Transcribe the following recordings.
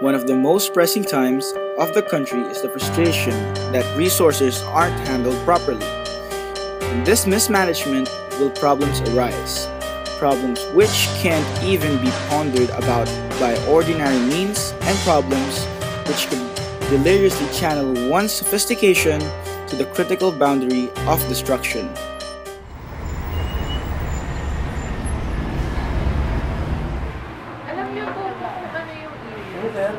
One of the most pressing times of the country is the frustration that resources aren't handled properly. In this mismanagement will problems arise, problems which can't even be pondered about by ordinary means, and problems which could deliriously channel one's sophistication to the critical boundary of destruction. Alam niyo po kung ano yung e-waste?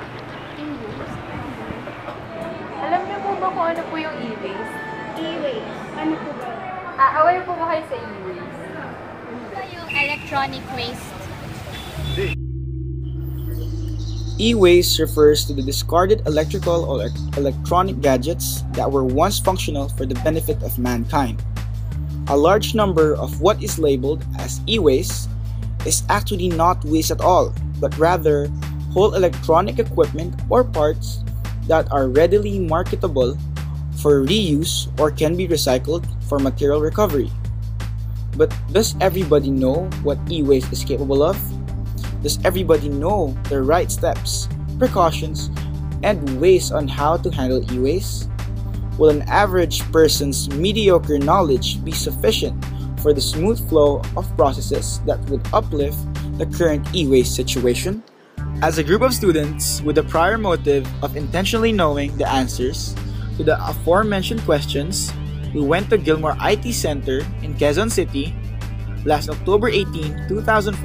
Alam niyo po ba kung ano po yung e-waste? E-waste. Ano po ba? Aware po ba kayo sa e-waste? Yung electronic waste. E-waste refers to the discarded electrical or electronic gadgets that were once functional for the benefit of mankind. A large number of what is labeled as e-waste is actually not waste at all, but rather whole electronic equipment or parts that are readily marketable for reuse or can be recycled for material recovery. But does everybody know what e-waste is capable of? Does everybody know the right steps, precautions, and ways on how to handle e-waste? Will an average person's mediocre knowledge be sufficient for the smooth flow of processes that would uplift the current e-waste situation? As a group of students with the prior motive of intentionally knowing the answers to the aforementioned questions, we went to Gilmore IT Center in Quezon City last October 18, 2014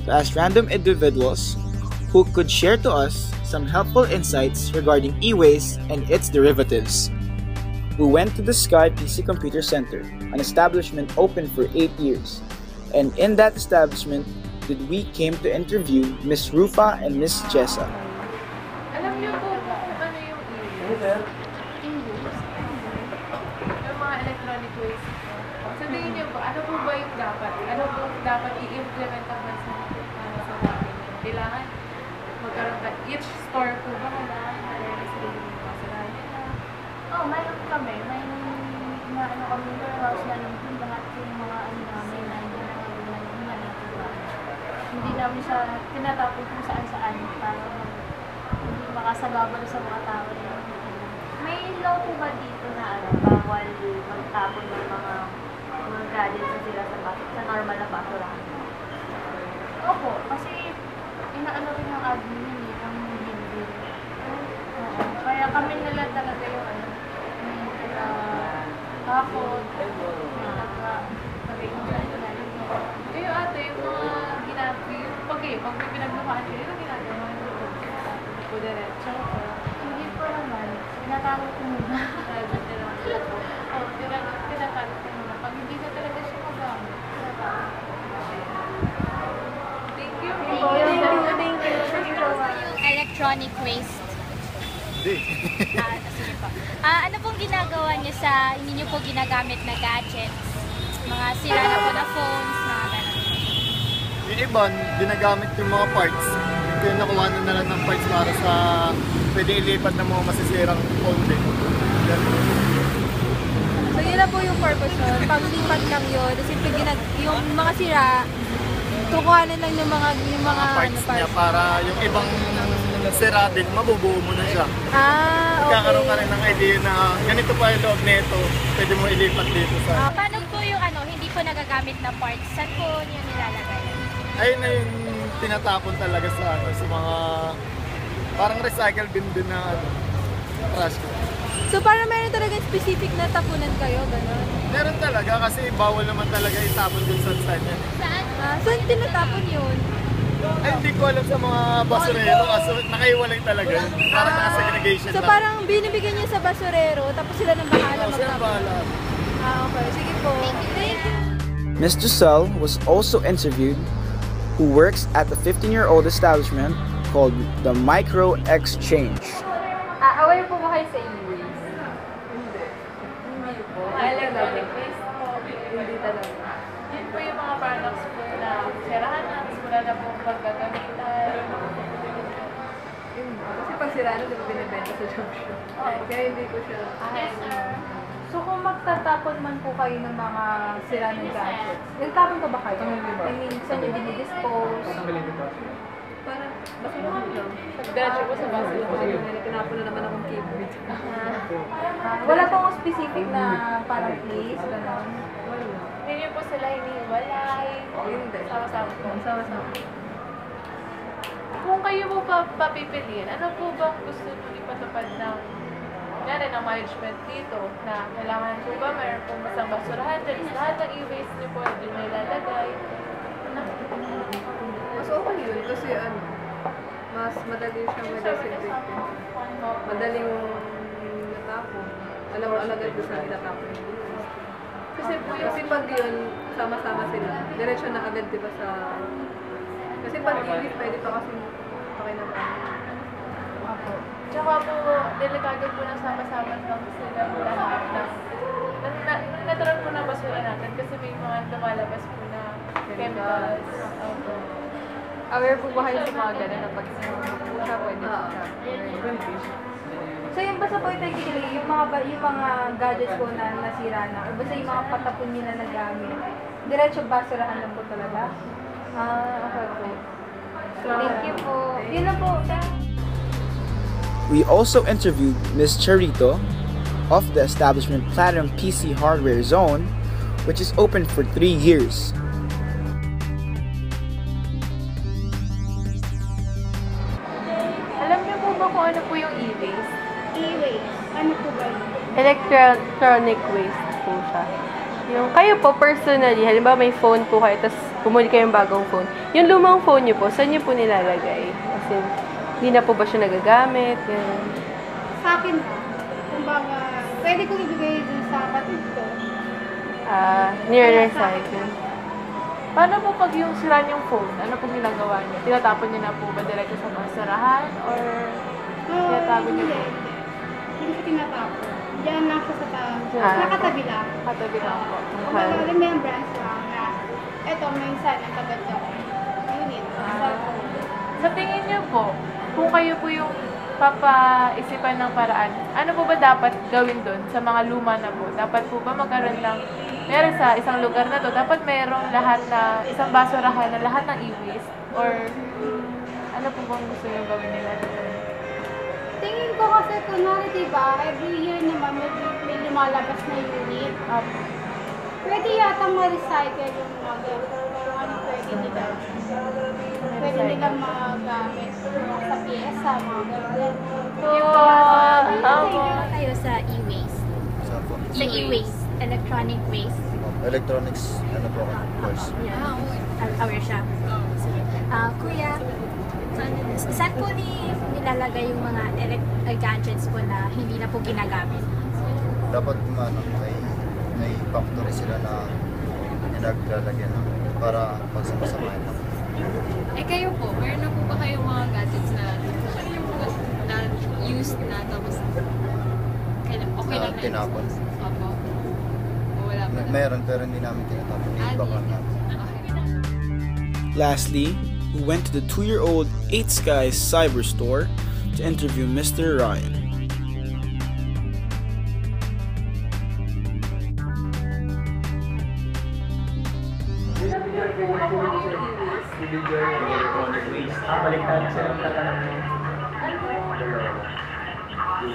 to ask random individuals who could share to us some helpful insights regarding e-waste and its derivatives. We went to the Sky PC Computer Center, an establishment open for 8 years, and in that establishment did we came to interview Miss Rufa and Miss Jessa. Alam niyo po kung ano yung e-waste? Yung mga electronic waste. Sabihin niyo po, ano po ba yung dapat? Ano po dapat i-implement ang mas sa natin? Kailangan magkaroon ka, each store po ba kailangan na-realize ko yung mga kasalanan nila? Mayroon kami. May ano kami warehouse na nandun lahat yung mga ano namin na hindi na natuwa. Hindi namin siya tinatapon kung saan-saan para hindi makasagabal sa mga tao. May law po ba dito na bawal magtapon ng mga gadgets na sila sa normal na basurahan? Opo, kasi inaano rin ng admin yun ang hindi. Oo. Kaya kami nila talaga yung hakot, Yung ate, yung mga ginagawa, pag may pinaglumaan kayo, yung ginagawa yung po diretso. hindi po naman. Tinatakot ko muna. Tinatakot ko muna. Pag hindi na talaga siya magamit. Thank you. Thank you. Yung electronic waste. Sige po. Ano pong ginagawa niyo sa hindi niyo po ginagamit na gadgets? Mga sira na po na phones, mga ganun. Yung iba, ginagamit yung mga parts. Kaya nakuha na lang ng parts para sa pwede ilipat ng mga masisirang phone din. So yun na po yung purpose nun. Paglipat lang yun. Kasi yung mga sira, kukuhanin lang yung mga Parts niya para yung ibang sira din, mabubuo mo na siya. Okay. Magkakaroon ka rin ng idea na ganito pa yung loob nito, pwede mo ilipat dito sa... Paano po yung hindi po nagagamit na parts? Saan po niyo nilalagay? Ayun na yung tinatapon talaga sa mga parang recycle bin din na trash. So parang meron talaga specific na tapunan kayo, gano'n? Meron talaga kasi bawal naman talaga itapon dun sa saan yan. Saan? Saan tinatapon yun? Ay, hindi ko alam sa mga basurero kasi nakaiwalay talaga. Parang nasa segregation So lang. parang binibigyan niyo sa basurero, tapos sila nang bahala Sila magtapon. bahala. Okay. Sige po. Thank you. Ms. Giselle was also interviewed, who works at the 15-year-old establishment called the Micro Exchange. Aware po ba kayo sa e-waste? Hindi po. Electronic waste po. Hindi talaga. Yun po yung mga products po na sirahan na, tapos wala na pong pagkagamitan. Kasi pag sira na, di ba binibenta sa junk shop? Kaya hindi ko siya... Yes, sir. So kung magtatapon man po kayo ng mga sira ng gadgets, nagtapon pa ba kayo? I mean, saan nyo dinidispose? Parang, bakit naman lang? Sa diretso po sa baso na po. Tinapon na naman akong keyboard. Wala pong specific na parang place, gano'n. Hindi po sila hiniwalay. Hindi. Sama-sama po. Sama-sama. Kung kayo po papipiliin, ano po bang gusto nyo ipatupad ng management dito? Na kailangan po ba mayroon pong masang basurahan dyan? Lahat ng e-waste nyo po dyan na ilalagay. Mas okay yun kasi mas madali siyang ma-disinfect. Madaling natapon. Alam mo agad doon sa itatapon. Kasi po yung Kasi pag yun, sama-sama sila. Diretso na agad, di ba, sa... Kasi pag ibig, pwede pa kasi pakinabangan. tsaka po, delikado po na sama-sama lang sila lahat na natural po na basura natin kasi may mga lumalabas po na chemicals. Aware po ba kayo sa mga ganun na pag siya pwede siya? So yung basta po technically, yung mga gadgets po na nasira na, o basta yung mga patapon nyo na nagamit, diretso basurahan lang po talaga? Okay po. Thank you po. Yun na po. We also interviewed Ms. Charito of the establishment Platinum PC Hardware Zone, which is open for 3 years. Alam niyo po ba kung ano po yung e-waste? E-waste. Ano po ba yun? Electronic waste po siya. Yung kayo po personally, halimbawa may phone po kayo, tapos bumuli kayo yung bagong phone. Yung lumang phone niyo po, saan niyo po nilalagay? Kasi hindi na po ba siya nagagamit? Yan. Sa akin, kumbaga, pwede kong ibigay dun sa kapatid ko. Near-recycle. Paano po pag yung sira yung phone? Ano po ginagawa niyo? Tinatapon niyo na po ba diretso sa basurahan? Or tinatago niyo po? Hindi ko tinatapon. Diyan lang siya sa nakatabi lang. Katabi lang po. Kumbaga, remembrance lang na eto, minsan ang tagat niya unit. Sa tingin niyo po, kung kayo po yung papaisipan ng paraan, ano po ba dapat gawin doon sa mga luma na po? Dapat po ba magkaroon lang, meron sa isang lugar na to, dapat mayroong lahat na, isang basurahan na lahat ng e-waste? Or ano po bang gusto niyo gawin nila doon? Tingin ko kasi, kunwari, diba, every year naman may lumalabas na unit. Pwede yata ma-recycle yung mga kung ano pwede nila. Pwede nilang magamit sa pyesa, mga ganyan. Tayo sa e-waste. Sa e-waste, electronic waste. Electronics, ano po ako, course. Aware siya. Sige. Kuya, saan po nilalagay yung mga gadgets po na hindi na po ginagamit? Dapat may factory sila na naglalagyan para pagsamasamahin lang. Kayo po, meron na po ba kayong mga gadgets na used na tapos okay lang na tinapon? Opo. O wala pa na? Meron pero hindi namin tinatapon. Iba na. Lastly, we went to the 2-year-old 8 Skies Cyber Store to interview Mr. Ryan.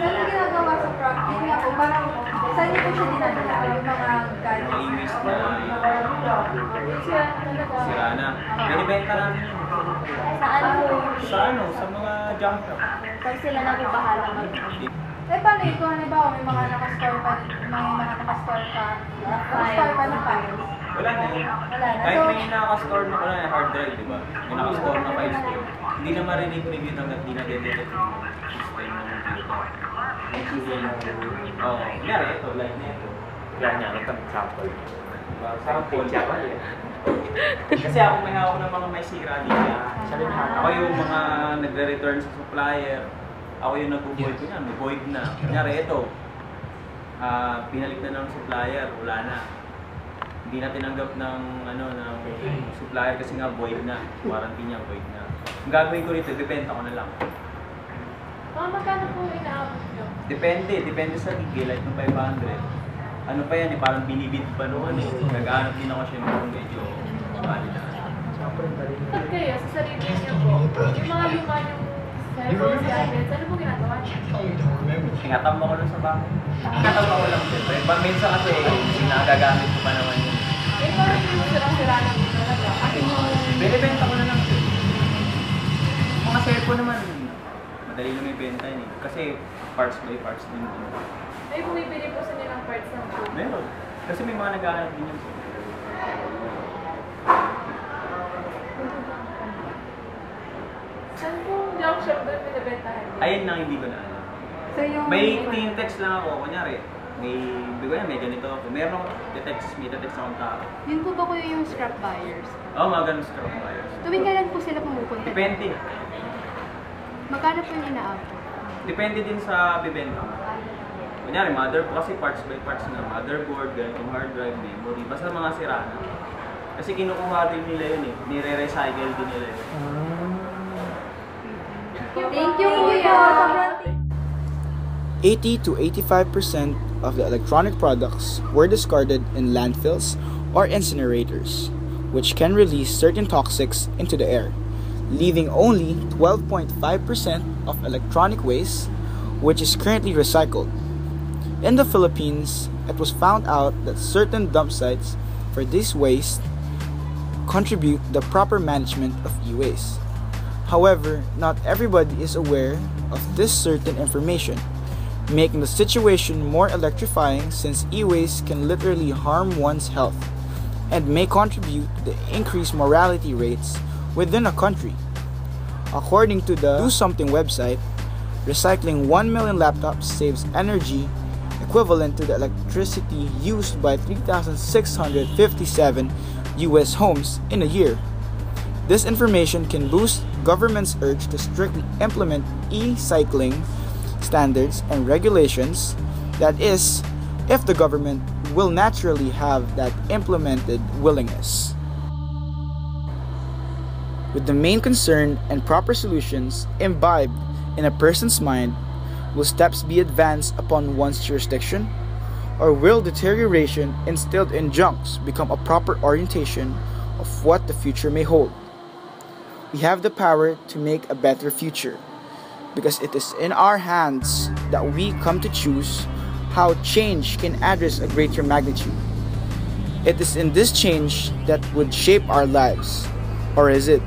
Saan ang ginagawa sa practice? Yun nga po, parang saan niyo po siya dinadala? Yung mga gadgets? Sira na. Binibenta namin yun. Sa mga junk shop. Pag sila na po bahala mag- Paano ito? Halimbawa, may mga nakastore pa na files? Wala na yun. Wala na. Kahit So, may nakastore na wala hard drive, di ba? May nakastore na files doon. Hindi na marinig-review hanggang di na-detect yung system ng computer. Oo. Kunyari, ito, line na ito. Yan niya, sample. Sample. Kasi ako may hawak ng mga may sira dito. Ako yung mga nagre-return sa supplier. Ako yung nag-void ko niyan, may void na. Kunyari, ito. Pinalik na ng supplier, wala na. Hindi na tinanggap ng supplier kasi nga void na. Warranty niya void na. Ang gagawin ko rito, bibenta ko na lang. Magkano po inaabot nyo? Depende sa gigilite ng 500. Ano pa yan parang binibid pa noon Nag-aanap din ako syempre kung medyo valid na. Pag kayo, sa sarili niyo po, yung mga luma yung cellphones, gadgets, ano po ginagawa niyo? Tingatamba ko lang sa bahay. Tingatamba ko lang siyempre. Minsan kasi, nagagamit ko pa naman yun. Eh, parang yung sirang-sira lang po talaga. Kasi Binibenta ko na lang siya. Mga cellphone naman, madali lang ibenta yun eh. Kasi parts by parts din. may bumibili po sa nilang parts ng phone. Meron. Kasi may mga naghahanap din yun. Saan po junk shop doon binibentahan niyo? Ayun lang hindi ko na alam. So yung... May text lang ako, kunyari. May ganito ako. Meron ako, may text akong tao. Yun po ba kuya yung scrap buyers? Oo, mga ganun scrap buyers. Tuwing kailan po sila pumupunta? Depende. Magkano po yung inaabot? Depende din sa bibenta mo. Kunyari, kasi parts by parts na. Motherboard, ganitong hard drive, memory. Basta mga sira na. Kasi kinukuha din nila yun eh. Nire-recycle din nila yun. Thank you, kuya! 80 to 85% of the electronic products were discarded in landfills or incinerators, which can release certain toxics into the air, leaving only 12.5% of electronic waste, which is currently recycled. In the Philippines, it was found out that certain dump sites for this waste contribute the proper management of e-waste. However, not everybody is aware of this certain information, making the situation more electrifying since e-waste can literally harm one's health and may contribute to the increased mortality rates within a country. According to the Do Something website, recycling 1 million laptops saves energy equivalent to the electricity used by 3,657 US homes in a year. This information can boost government's urge to strictly implement e-cycling standards and regulations, that is, if the government will naturally have that implemented willingness. With the main concern and proper solutions imbibed in a person's mind, will steps be advanced upon one's jurisdiction, or will deterioration instilled in junks become a proper orientation of what the future may hold? We have the power to make a better future, because it is in our hands that we come to choose how change can address a greater magnitude. It is in this change that would shape our lives, or is it